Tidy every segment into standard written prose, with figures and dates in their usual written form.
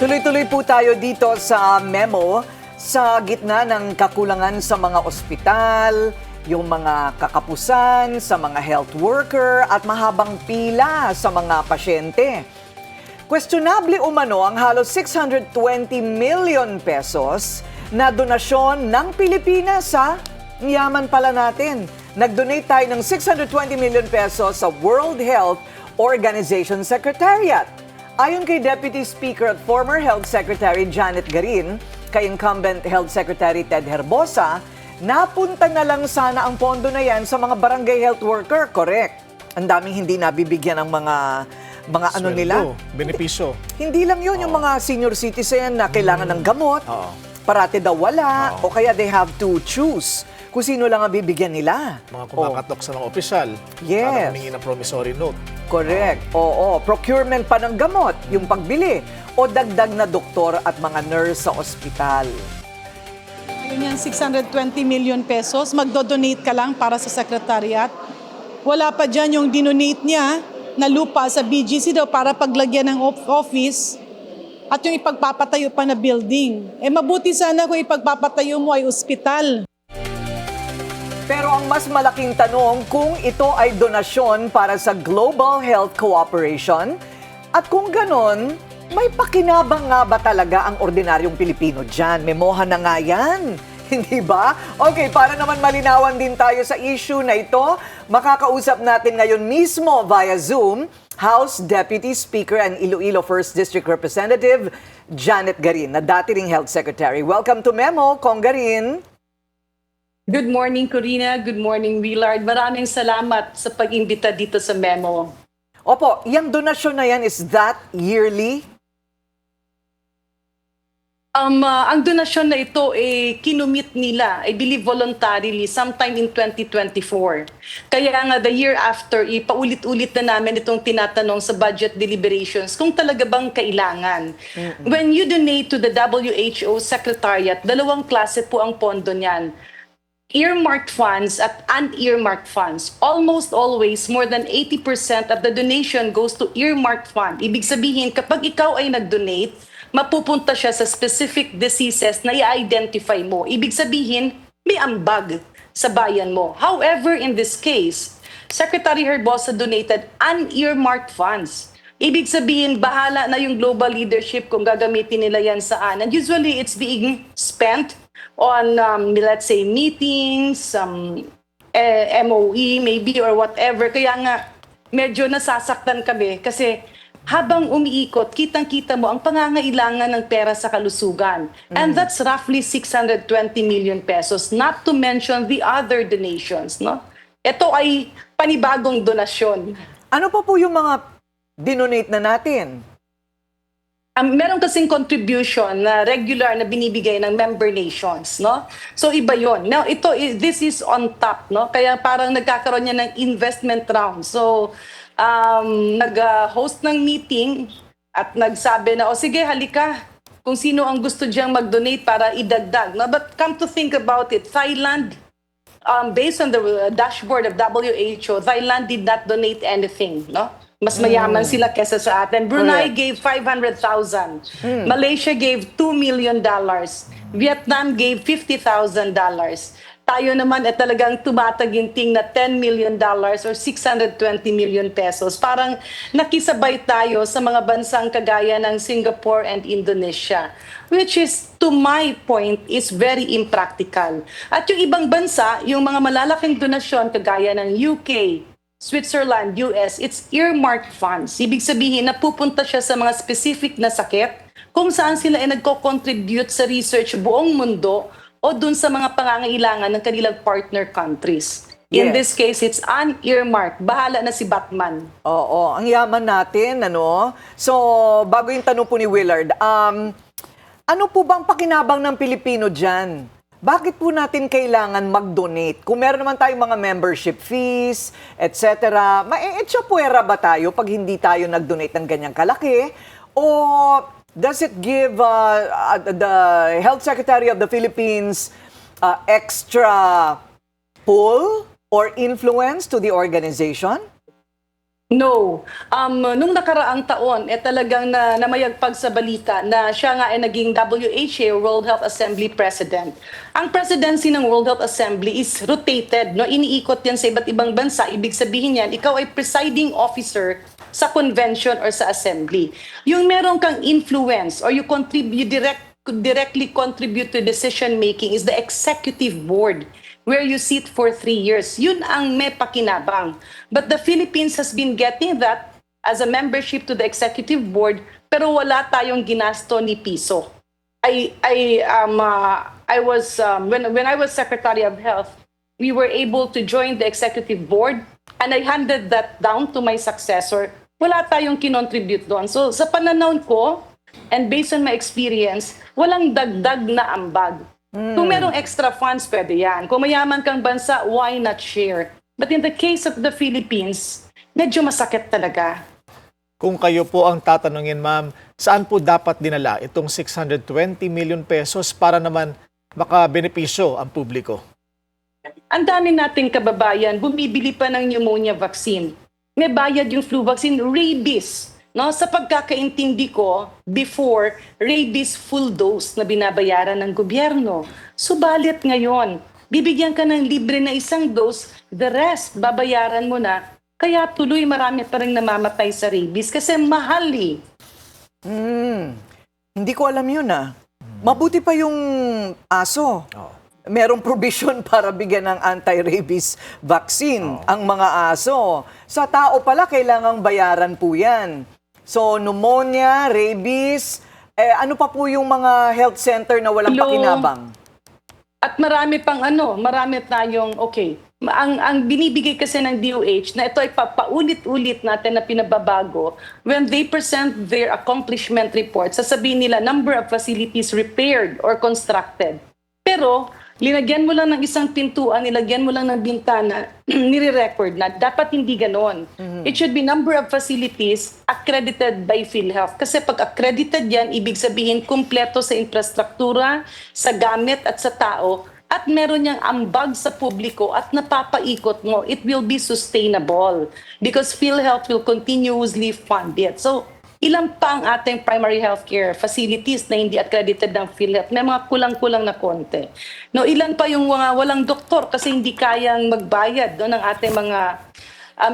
Tuloy-tuloy po tayo dito sa memo sa gitna ng kakulangan sa mga ospital, yung mga kakapusan sa mga health worker at mahabang pila sa mga pasyente. Questionable umano ang halos 620 million pesos na donasyon ng Pilipinas sa yaman pala natin. Nag-donate tayo ng 620 million pesos sa World Health Organization Secretariat. Ayon kay Deputy Speaker at former Health Secretary Janet Garin, kay incumbent Health Secretary Ted Herbosa, napunta na lang sana ang pondo na yan sa mga barangay health worker. Correct. Ang daming hindi nabibigyan ng mga ano nila. Benepisyo. Hindi lang yun, yung mga senior citizen na kailangan ng gamot, parati daw wala, o kaya they have to choose kung sino lang ang bibigyan nila. Mga kumakatok sa mga opisyal. Yes. Para humingi ng promissory note. Correct. Oo. Procurement pa ng gamot, yung pagbili, o dagdag na doktor at mga nurse sa ospital. Yan, 620 million pesos, magdodonate ka lang para sa secretariat. Wala pa dyan yung dinonate niya na lupa sa BGC daw para paglagyan ng office at yung ipagpapatayo pa na building. Mabuti sana kung ipagpapatayo mo ay ospital. Pero ang mas malaking tanong kung ito ay donasyon para sa Global Health Cooperation at kung ganon, may pakinabang nga ba talaga ang ordinaryong Pilipino dyan? Memoha na nga yan. Hindi ba? Okay, para naman malinawan din tayo sa issue na ito, makakausap natin ngayon mismo via Zoom, House Deputy Speaker and Iloilo 1st District Representative Janet Garin, na dati ring Health Secretary. Welcome to Memo, Kong Garin. Good morning, Corina. Good morning, Willard. Maraming salamat sa pag-imbita dito sa Memo. Opo, yung donasyon na yan, is that yearly? Ang donasyon na ito, kinumit nila, I believe voluntarily, sometime in 2024. Kaya nga, the year after, paulit-ulit na namin itong tinatanong sa budget deliberations kung talaga bang kailangan. When you donate to the WHO Secretariat, dalawang klase po ang pondo niyan. Earmarked funds at unearmarked funds. Almost always, more than 80% of the donation goes to earmarked fund. Ibig sabihin, kapag ikaw ay nag-donate, mapupunta siya sa specific diseases na i-identify mo. Ibig sabihin, may ambag sa bayan mo. However, in this case, Secretary Herbosa donated unearmarked funds. Ibig sabihin, bahala na yung global leadership kung gagamitin nila yan saan. And usually, it's being spent on, let's say, meetings, MOE maybe or whatever. Kaya nga, medyo nasasaktan kami kasi habang umiikot, kitang-kita mo ang pangangailangan ng pera sa kalusugan. And that's roughly 620 million pesos, not to mention the other donations. No? Ito ay panibagong donasyon. Ano pa po yung mga dinonate na natin? Meron kasing contribution na regular na binibigay ng member nations, no? So iba 'yon. Now this is on top, no? Kaya parang nagkakaroon niya ng investment round. So nag-host ng meeting at nagsabi na, o sige, halika, kung sino ang gusto diyang mag-donate para idagdag. No? But come to think about it, Thailand, based on the dashboard of WHO, Thailand did not donate anything, no? Mas mayaman sila kesa sa atin. Brunei gave 500,000. Malaysia gave $2 million. Vietnam gave $50,000. Tayo naman ay talagang tumataginting na $10 million or 620 million pesos. Parang nakisabay tayo sa mga bansang kagaya ng Singapore and Indonesia, which is, to my point, is very impractical. At yung ibang bansa, yung mga malalaking donasyon kagaya ng UK, Switzerland, US, it's earmarked funds. Ibig sabihin, napupunta siya sa mga specific na sakit kung saan sila ay nagko-contribute sa research buong mundo o dun sa mga pangangailangan ng kanilang partner countries. In this case, it's unearmarked. Bahala na si Batman. Oo, ang yaman natin, ano? So, bago yung tanong po ni Willard, ano po bang pakinabang ng Pilipino dyan? Bakit po natin kailangan mag-donate? Kung meron naman tayong mga membership fees, etc., ma-etsapuera ba tayo pag hindi tayo nag-donate ng ganyang kalaki? O does it give the Health Secretary of the Philippines extra pull or influence to the organization? No. Nung nakaraang taon, talagang namayagpag sa balita na siya nga ay naging WHO, World Health Assembly President. Ang presidency ng World Health Assembly is rotated, no? Iniikot yan sa iba't ibang bansa. Ibig sabihin yan, ikaw ay presiding officer sa convention or sa assembly. Yung meron kang influence or you directly contribute to decision making is the executive board, where you sit for 3 years. Yun ang may pakinabang. But the Philippines has been getting that as a membership to the executive board, pero wala tayong ginasto ni piso. When I was Secretary of Health, we were able to join the executive board and I handed that down to my successor. Wala tayong kinontribute doon. So sa pananaw ko, and based on my experience, walang dagdag na ambag. Kung merong extra funds, pwede yan. Kung mayaman kang bansa, why not share? But in the case of the Philippines, medyo masakit talaga. Kung kayo po ang tatanungin, ma'am, saan po dapat dinala itong 620 million pesos para naman makabenepisyo ang publiko? Ang dami nating kababayan, bumibili pa ng pneumonia vaccine. May bayad yung flu vaccine, rabies. No, sa pagkakaintindi ko, before, rabies full dose na binabayaran ng gobyerno. Subalit ngayon, bibigyan ka ng libre na 1 dose, the rest, babayaran mo na. Kaya tuloy marami pa rin namamatay sa rabies kasi mahal eh. Hindi ko alam yun Mabuti pa yung aso. Merong provision para bigyan ng anti-rabies vaccine ang mga aso. Sa tao pala, kailangang bayaran po yan. So, pneumonia, rabies, ano pa po yung mga health center na walang pakinabang? At marami tayong, ang binibigay kasi ng DOH na ito ay paulit-ulit natin na pinababago, when they present their accomplishment report, sasabihin nila number of facilities repaired or constructed. Pero, linagyan mo lang ng isang pintuan, nilagyan mo lang ng bintana, nire-record na. Dapat hindi ganon. It should be number of facilities accredited by PhilHealth. Kasi pag accredited yan, ibig sabihin kumpleto sa infrastruktura, sa gamit at sa tao, at meron niyang ambag sa publiko at napapaikot mo, it will be sustainable because PhilHealth will continuously fund it. So, ilan pa ang ating primary healthcare facilities na hindi accredited ng PhilHealth? May mga kulang-kulang na konti. No, ilan pa yung mga walang doktor kasi hindi kayang magbayad ng ating mga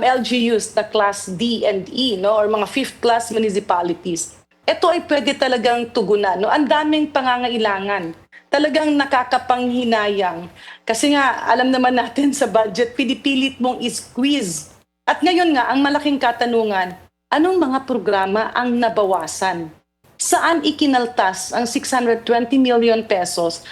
LGUs na class D and E, no, or mga 5th class municipalities. Ito ay pwede talagang tugunan. No? Ang daming pangangailangan. Talagang nakakapanghinayang. Kasi nga, alam naman natin sa budget, pinipilit mong i-squeeze. At ngayon nga, ang malaking katanungan, anong mga programa ang nabawasan? Saan ikinaltas ang 620 million pesos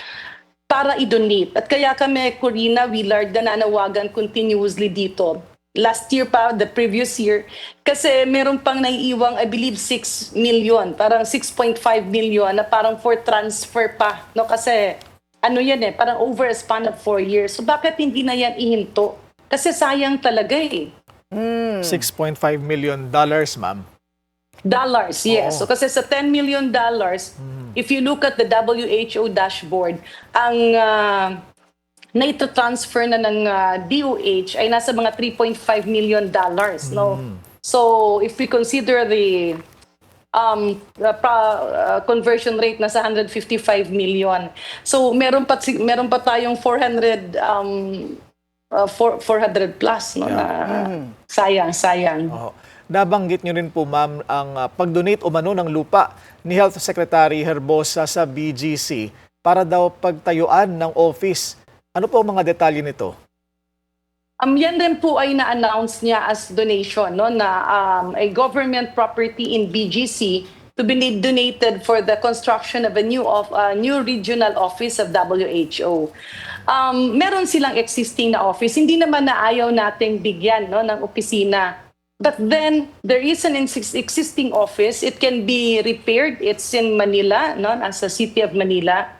para i-donate? At kaya kami, Corina, Willard, na nanawagan continuously dito. Last year pa, the previous year, kasi meron pang naiiwang, I believe, 6 million, parang 6.5 million na parang for transfer pa. No? Kasi ano yan parang over a span of 4 years. So bakit hindi na yan ihinto? Kasi sayang talaga $6.5 million, ma'am. Dollars, yes. So kasi sa $10 million, if you look at the WHO dashboard, ang na ito-transfer na ng DOH ay nasa mga $3.5 million. No? So if we consider the conversion rate na sa 155 million. So meron pa tayong 400 plus no, na sayang. Nabanggit nyo rin po, ma'am, ang pag-donate umano ng lupa ni Health Secretary Herbosa sa BGC para daw pagtayuan ng office. Ano po ang mga detalye nito? Yan rin po ay na-announce niya as donation, no, na a government property in BGC to be donated for the construction of a new regional office of WHO. Meron silang existing na office. Hindi naman na ayaw nating bigyan no, ng opisina. But then, there is an existing office. It can be repaired. It's in Manila, no, as a city of Manila.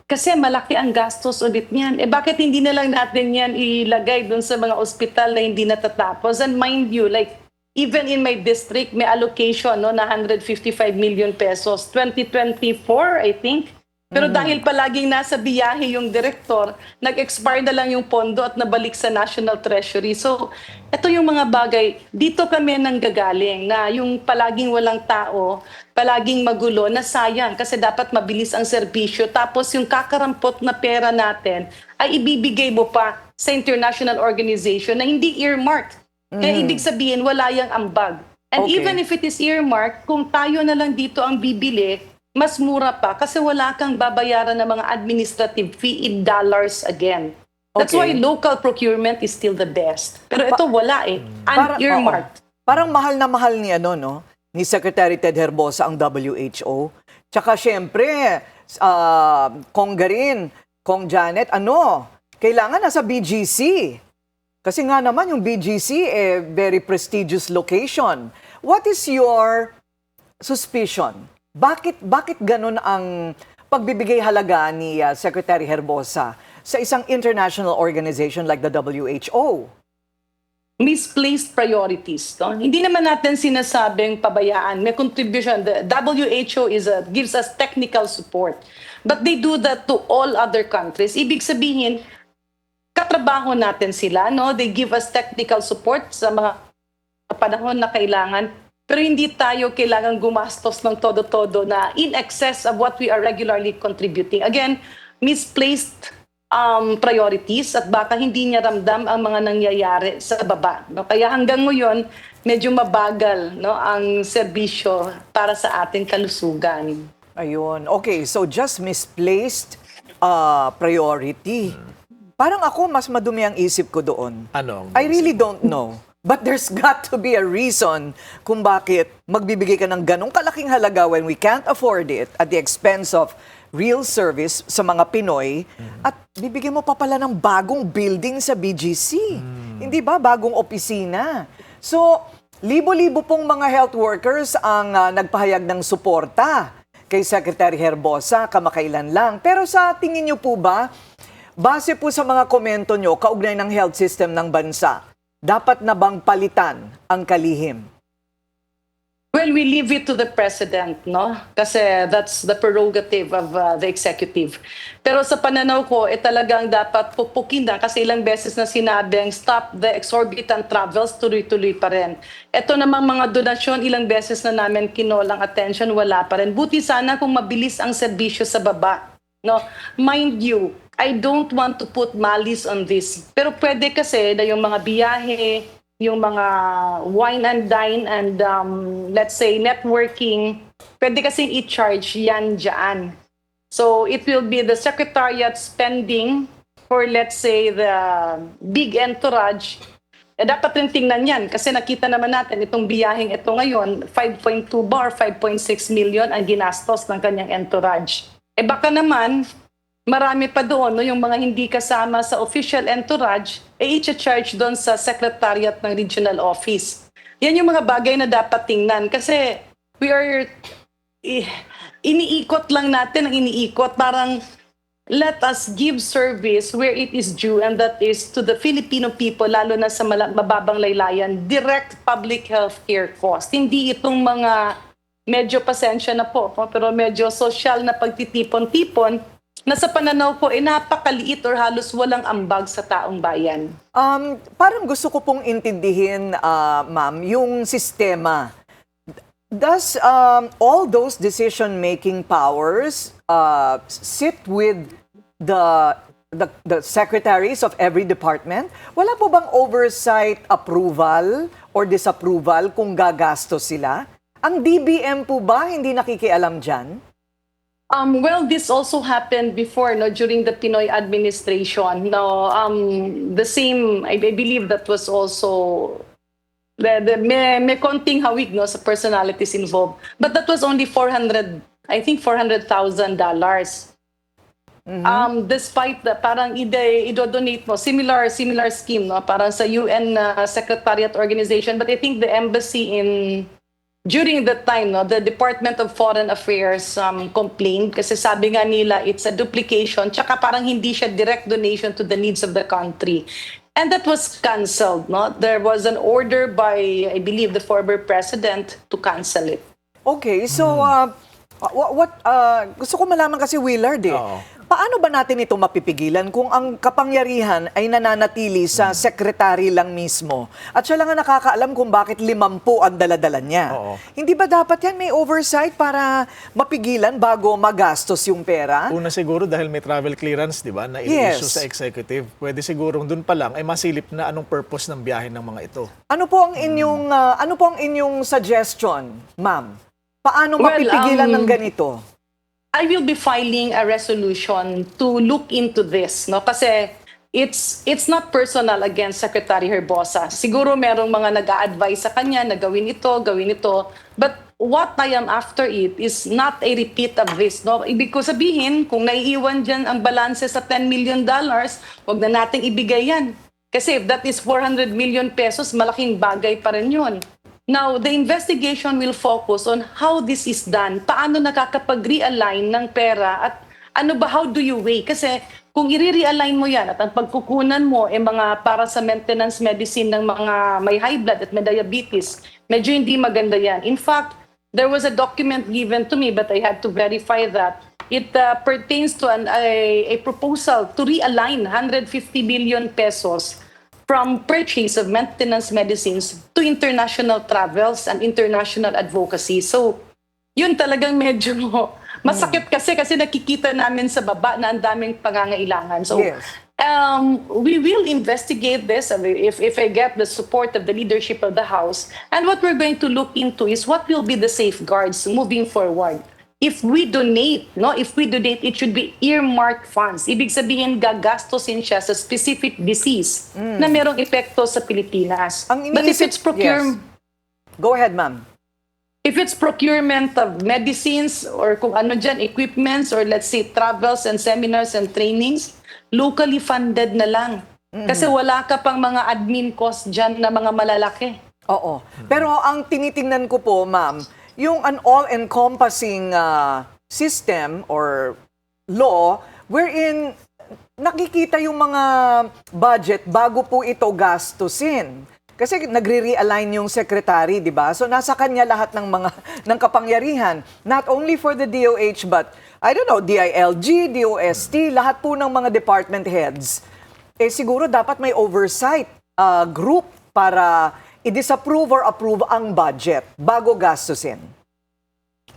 Kasi malaki ang gastos ulit niyan. Bakit hindi na lang natin yan ilagay dun sa mga ospital na hindi natatapos? And mind you, like, even in my district, may allocation no, na 155 million pesos. 2024, I think, Pero dahil palaging nasa biyahe yung direktor, nag-expire na lang yung pondo at nabalik sa National Treasury. So, ito yung mga bagay. Dito kami nanggagaling na yung palaging walang tao, palaging magulo, na sayang kasi dapat mabilis ang serbisyo. Tapos yung kakarampot na pera natin ay ibibigay mo pa sa international organization na hindi earmarked. Kaya ibig sabihin, wala yang ambag. And Okay. even if it is earmarked, kung tayo na lang dito ang bibili, mas mura pa kasi wala kang babayaran ng mga administrative fee in dollars again. That's Okay. why local procurement is still the best. Pero ito wala eh. oo. Unearmarked. Parang mahal na mahal ni no? Ni Secretary Ted Herbosa ang WHO. Tsaka syempre, Kong Garin, Kong Janet, kailangan nasa BGC. Kasi nga naman yung BGC very prestigious location. What is your suspicion? Bakit ganun ang pagbibigay halaga ni Secretary Herbosa sa isang international organization like the WHO? Misplaced priorities. No? Hindi naman natin sinasabing pabayaan. May contribution. The WHO gives us technical support. But they do that to all other countries. Ibig sabihin, katrabaho natin sila. No? They give us technical support sa mga panahon na kailangan. Pero hindi tayo kailangan gumastos ng todo-todo na in excess of what we are regularly contributing. Again, misplaced priorities at baka hindi niya ramdam ang mga nangyayari sa baba. No? Kaya hanggang ngayon, medyo mabagal ang serbisyo para sa ating kalusugan. Ayun. Okay, so just misplaced priority. Parang ako, mas madumi ang isip ko doon. Ano? I really don't know. But there's got to be a reason kung bakit magbibigay ka ng ganong kalaking halaga when we can't afford it at the expense of real service sa mga Pinoy at bibigyan mo pa pala ng bagong building sa BGC. Hindi ba? Bagong opisina. So, libo-libo pong mga health workers ang nagpahayag ng suporta kay Secretary Herbosa kamakailan lang. Pero sa tingin niyo po ba, base po sa mga komento nyo kaugnay ng health system ng bansa, dapat na bang palitan ang kalihim? Well, we leave it to the president, no? Kasi that's the prerogative of the executive. Pero sa pananaw ko, talagang dapat pupukin na kasi ilang beses na sinabing stop the exorbitant travels, tuloy-tuloy pa rin. Ito namang mga donasyon, ilang beses na namin kinolang attention, wala pa rin. Buti sana kung mabilis ang serbisyo sa baba. No? Mind you, I don't want to put malice on this. Pero pwede kasi na yung mga biyahe, yung mga wine and dine and let's say networking, pwede kasing i-charge yan dyan. So it will be the secretariat spending for let's say the big entourage. Dapat rin tingnan yan kasi nakita naman natin itong biyaheng ito ngayon, 5.2 ba or 5.6 million ang ginastos ng kanyang entourage. Baka naman, marami pa doon, no, yung mga hindi kasama sa official entourage, i-charge doon sa secretariat ng regional office. Yan yung mga bagay na dapat tingnan kasi we are, iniikot lang natin ang iniikot. Parang let us give service where it is due and that is to the Filipino people, lalo na sa mababang laylayan, direct public health care cost. Hindi itong mga medyo pasensya na po, pero medyo social na pagtitipon-tipon na sa pananaw ko, napakaliit or halos walang ambag sa taong bayan. Parang gusto ko pong intindihin, ma'am, yung sistema. Does all those decision-making powers sit with the secretaries of every department? Wala po bang oversight, approval, or disapproval kung gagastos sila? Ang DBM po ba hindi nakikialam dyan? Well, this also happened before, no, during the Pinoy administration. No, the same, I believe that was also may konting hawig, no, sa personalities involved. But that was only $400,000. Despite the parang idodonate mo, similar scheme, no, parang sa UN Secretariat Organization. But I think the embassy during that time, no, the Department of Foreign Affairs complained kasi sabi nga nila it's a duplication tsaka parang hindi siya direct donation to the needs of the country. And that was canceled. No? There was an order by, I believe, the former president to cancel it. Okay, so Gusto ko malaman kasi, Willard, Oo. paano ba natin ito mapipigilan kung ang kapangyarihan ay nananatili sa sekretary lang mismo? At siya lang ang nakakaalam kung bakit 50 ang daladala niya. Oo. Hindi ba dapat yan may oversight para mapigilan bago magastos yung pera? Una siguro dahil may travel clearance, di ba, na Yes. i-issue sa executive. Pwede sigurong dun pa lang ay masilip na anong purpose ng biyahe ng mga ito. Ano po ang inyong suggestion, ma'am? Paano Well, mapipigilan ng ganito? I will be filing a resolution to look into this, no? Kasi it's not personal against Secretary Herbosa. Siguro merong mga nag-a-advise sa kanya na gawin ito, gawin ito. But what I am after it is not a repeat of this, no? Ibig ko sabihin, kung naiiwan dyan ang balanse sa $10 million, wag na nating ibigay yan. Kasi if that is 400 million pesos, malaking bagay pa rin yun. Now, the investigation will focus on how this is done. Paano nakakapag-realign ng pera at how do you weigh? Kasi kung i-realign mo yan at ang pagkukunan mo mga para sa maintenance medicine ng mga may high blood at may diabetes, medyo hindi maganda yan. In fact, there was a document given to me but I had to verify that. It pertains to a proposal to realign 150 billion pesos from purchase of maintenance medicines to international travels and international advocacy. So, yun talagang medyo masakit kasi nakikita namin sa baba na ang daming pangangailangan. So, Yes. we will investigate this if I get the support of the leadership of the House. And what we're going to look into is what will be the safeguards moving forward. If we donate, it should be earmarked funds. Ibig sabihin, gagastosin siya sa specific disease na merong epekto sa Pilipinas. Ang But if iniisip- it's procurement, Yes. Go ahead, ma'am. if it's procurement of medicines or kung ano dyan, equipments or let's say travels and seminars and trainings, locally funded na lang. Kasi wala ka pang mga admin cost dyan na mga malalaki. Oo. Pero ang tinitingnan ko po, ma'am, yung an all-encompassing system or law wherein nakikita yung mga budget bago po ito gastusin. Kasi nagre-realign yung secretary, di ba? So nasa kanya lahat ng mga ng kapangyarihan, not only for the DOH but I don't know, DILG, DOST, lahat po ng mga department heads. Siguro dapat may oversight group para i-disapprove or approve ang budget bago gastusin.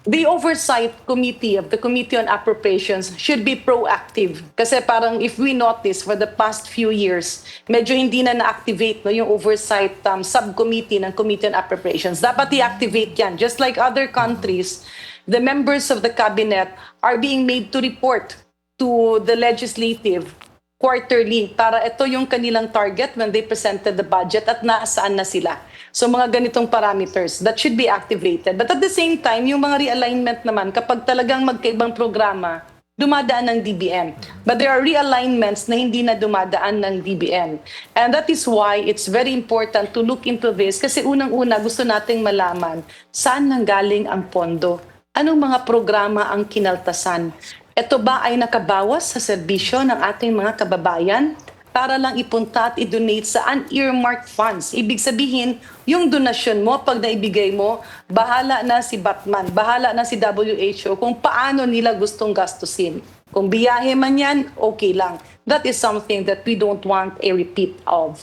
The oversight committee of the Committee on Appropriations should be proactive. Kasi parang if we notice for the past few years, medyo hindi na na-activate yung oversight subcommittee ng Committee on Appropriations. Dapat i-activate yan. Just like other countries, the members of the cabinet are being made to report to the legislative quarterly para ito yung kanilang target when they presented the budget at nasaan na sila. So mga ganitong parameters that should be activated. But at the same time, yung mga realignment naman, kapag talagang magkaibang programa, dumadaan ng DBM. But there are realignments na hindi na dumadaan ng DBM. And that is why it's very important to look into this kasi unang-una gusto nating malaman saan nanggaling ang pondo. Anong mga programa ang kinaltasan? Ito ba ay nakabawas sa serbisyo ng ating mga kababayan para lang ipunta at i-donate sa unearmarked funds? Ibig sabihin, yung donasyon mo, pag naibigay mo, bahala na si Batman, bahala na si WHO kung paano nila gustong gastusin. Kung biyahe man yan, okay lang. That is something that we don't want a repeat of.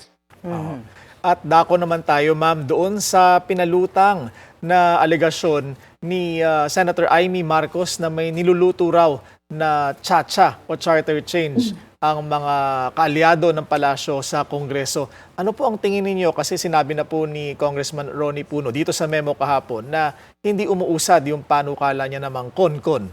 At dako naman tayo, ma'am, doon sa pinalutang na alegasyon ni Senator Amy Marcos na may niluluto raw na tsa-tsa o charter change ang mga kaalyado ng palasyo sa Kongreso. Ano po ang tingin ninyo? Kasi sinabi na po ni Congressman Ronnie Puno dito sa memo kahapon na hindi umuusad yung panukala niya namang kon-kon.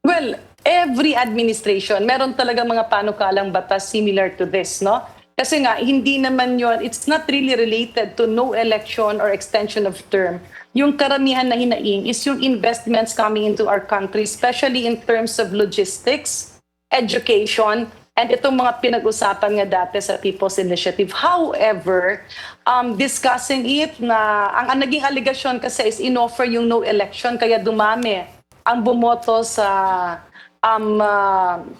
Well, every administration, meron talaga mga panukalang batas similar to this, no? Kasi nga, hindi naman yun, it's not really related to no election or extension of term. Yung karamihan na hinaing is yung investments coming into our country, especially in terms of logistics, education, and itong mga pinag-usapan nga dati sa People's Initiative. However, discussing it na, ang naging allegation kasi is inoffer yung no election, kaya dumami ang bumoto sa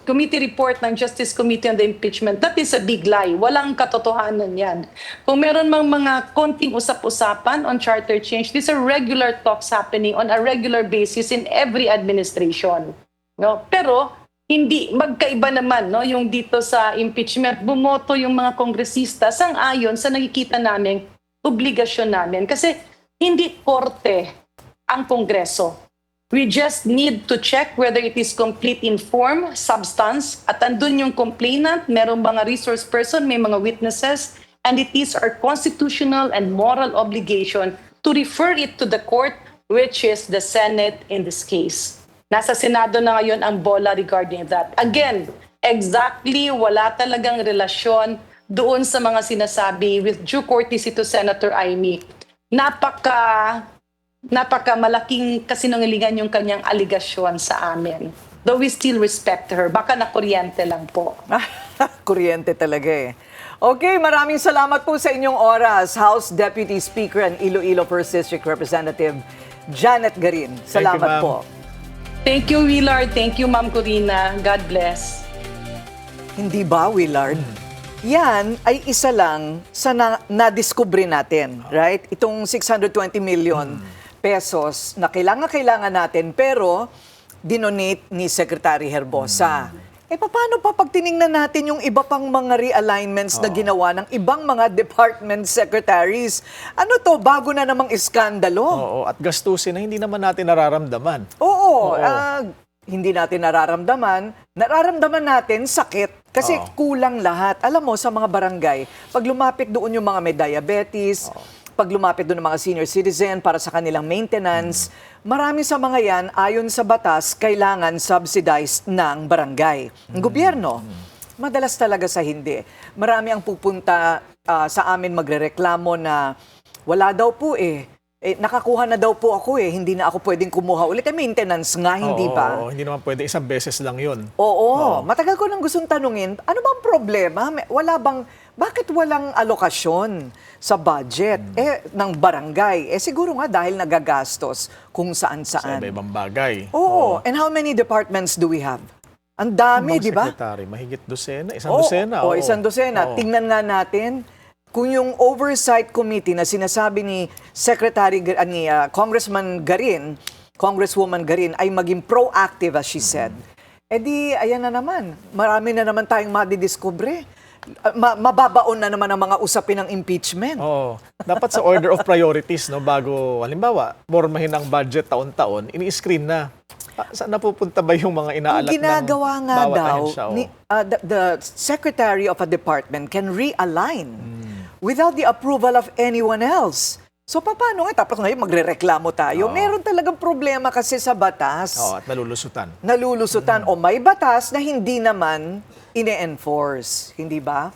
committee report ng Justice Committee on the Impeachment, that is a big lie. Walang katotohanan yan. Kung meron mang mga konting usap-usapan on charter change, these are regular talks happening on a regular basis in every administration. No? Pero hindi magkaiba naman, no, yung dito sa impeachment, bumoto yung mga kongresista sang-ayon sa nakikita naming obligasyon namin. Kasi hindi korte ang Kongreso. We just need to check whether it is complete in form, substance, at andun yung complainant, merong mga resource person, may mga witnesses, and it is our constitutional and moral obligation to refer it to the court, which is the Senate in this case. Nasa Senado na ngayon ang bola regarding that. Again, exactly wala talagang relasyon doon sa mga sinasabi with due courtesy to Senator Amy. Napaka-malaking kasinungalingan yung kanyang aligasyon sa amin. Though we still respect her. Baka nakuryente lang po. Kuryente talaga eh. Okay, maraming salamat po sa inyong oras. House Deputy Speaker and Iloilo 1st District Representative Janet Garin. Salamat ma'am. po. Thank you, Willard. Thank you, Ma'am Corina. God bless. Hindi ba, Willard? Yan ay isa lang sa nadiskubre natin, right? Itong 620 million pesos na kailangan natin pero dinonate ni Secretary Herbosa. Paano pa pag tiningnan natin yung iba pang mga realignments na ginawa ng ibang mga department secretaries? Ano to, bago na namang iskandalo? Oo, at gastusin na hindi naman natin nararamdaman. Oo. Hindi natin nararamdaman natin sakit. Kasi kulang lahat. Alam mo, sa mga barangay, pag lumapit doon yung mga may diabetes, pag lumapit doon ng mga senior citizen para sa kanilang maintenance, marami sa mga yan, ayon sa batas, kailangan subsidized ng barangay. Ang gobyerno, madalas talaga sa hindi. Marami ang pupunta sa amin magrereklamo na wala daw po nakakuha na daw po ako hindi na ako pwedeng kumuha ulit. Maintenance nga, hindi ba? Oo, hindi naman pwede isang beses lang yun. Oo. Matagal ko nang gustong tanungin, ano bang problema? Bakit walang alokasyon sa budget ng barangay? Siguro nga dahil nagagastos kung Sa saan-saan. iba-ibang bagay. Oo. And how many departments do we have? Ang dami, Ibang di ba? sekretary, mahigit dosena, isang dosena. Oo, isang dosena. Oo. Tingnan nga natin kung yung oversight committee na sinasabi ni Congresswoman Garin ay maging proactive as she said. Ayan na naman. Marami na naman tayong madidiskubre. Mababaon na naman ang mga usapin ng impeachment. Oo. Dapat sa order of priorities, no, bago, halimbawa, mormahin ang budget taon-taon, ini-screen na. Saan napupunta ba yung mga inaalat Ang ginagawa ng nga bawat daw, ahensya? the secretary of a department can realign without the approval of anyone else. So paano nga? Tapos ngayon magrereklamo tayo. Meron talagang problema kasi sa batas. Oo, at nalulusutan. Nalulusutan o may batas na hindi naman ine-enforce. Hindi ba?